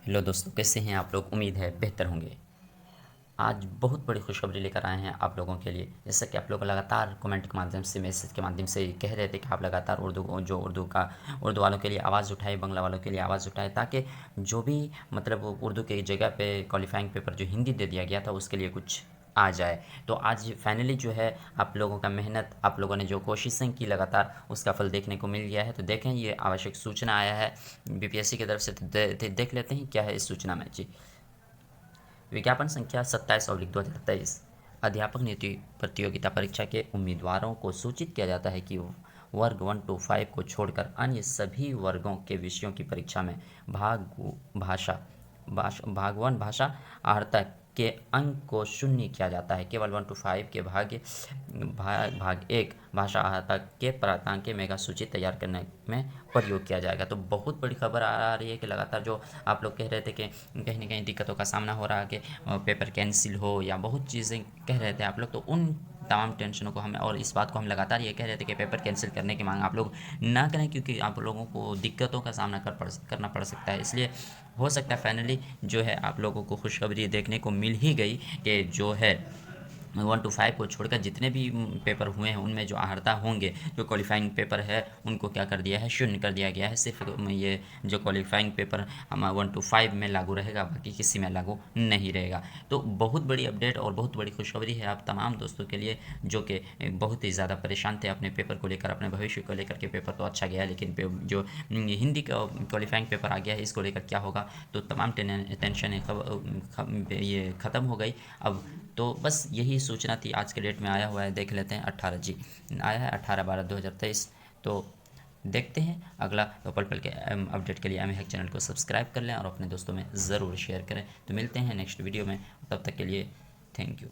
Hello दोस्तों, कैसे हैं आप लोग? उम्मीद है बेहतर होंगे। आज बहुत बड़ी खुशखबरी लेकर आए हैं आप लोगों के लिए। जैसा कि आप लोग लगातार कमेंट के माध्यम से, मैसेज के माध्यम से कह रहे थे कि आप लगातार उर्दू वालों के लिए आवाज़ उठाए, बंगला वालों के लिए आवाज़ उठाए, ताकि जो भी मतलब उर्दू की जगह पे क्वालिफाइंग पेपर जो हिंदी दे दिया गया था उसके लिए कुछ आ जाए। तो आज फाइनली जो है आप लोगों का मेहनत, आप लोगों ने जो कोशिशें की लगातार, उसका फल देखने को मिल गया है। तो देखें, ये आवश्यक सूचना आया है बीपीएससी की तरफ से। तो देख लेते हैं क्या है इस सूचना में जी। विज्ञापन संख्या 27/2023। अध्यापक नियुक्ति प्रतियोगिता परीक्षा के उम्मीदवारों को सूचित किया जाता है कि वर्ग 1 to 5 को छोड़कर अन्य सभी वर्गों के विषयों की परीक्षा में भाग 1 भाषा अर्हता के अंक को शून्य किया जाता है। केवल 1 to 5 के भाग 1 भाषा अर्हता के प्राप्तांक के मेगा सूची तैयार करने में प्रयोग किया जाएगा। तो बहुत बड़ी खबर आ रही है कि लगातार जो आप लोग कह रहे थे कि कहीं ना कहीं दिक्कतों का सामना हो रहा है कि पेपर कैंसिल हो या बहुत चीज़ें कह रहे थे आप लोग, तो उन तमाम टेंशनों को हमें, और इस बात को हम लगातार ये कह रहे थे कि पेपर कैंसिल करने की मांग आप लोग ना करें, क्योंकि आप लोगों को दिक्कतों का सामना करना पड़ सकता है। इसलिए हो सकता है फाइनली जो है आप लोगों को खुशखबरी देखने को मिल ही गई कि जो है 1 to 5 को छोड़कर जितने भी पेपर हुए हैं उनमें जो अर्हता होंगे, जो क्वालिफाइंग पेपर है, उनको क्या कर दिया है, शून्य कर दिया गया है। सिर्फ ये जो क्वालिफाइंग पेपर हम 1 to 5 में लागू रहेगा, बाकी किसी में लागू नहीं रहेगा। तो बहुत बड़ी अपडेट और बहुत बड़ी खुशखबरी है आप तमाम दोस्तों के लिए जो कि बहुत ही ज़्यादा परेशान थे अपने पेपर को लेकर, अपने भविष्य को लेकर के। पेपर तो अच्छा गया, लेकिन जो हिंदी का क्वालिफाइंग पेपर आ गया है, इसको लेकर क्या होगा, तो तमाम टेंशन ये ख़त्म हो गई अब। तो बस यही सूचना थी, आज के डेट में आया हुआ है, देख लेते हैं। 18 जी आया है, 18/12/2023। तो देखते हैं अगला। तो पल पल के अपडेट के लिए एम हैक चैनल को सब्सक्राइब कर लें और अपने दोस्तों में ज़रूर शेयर करें। तो मिलते हैं नेक्स्ट वीडियो में, तब तक के लिए थैंक यू।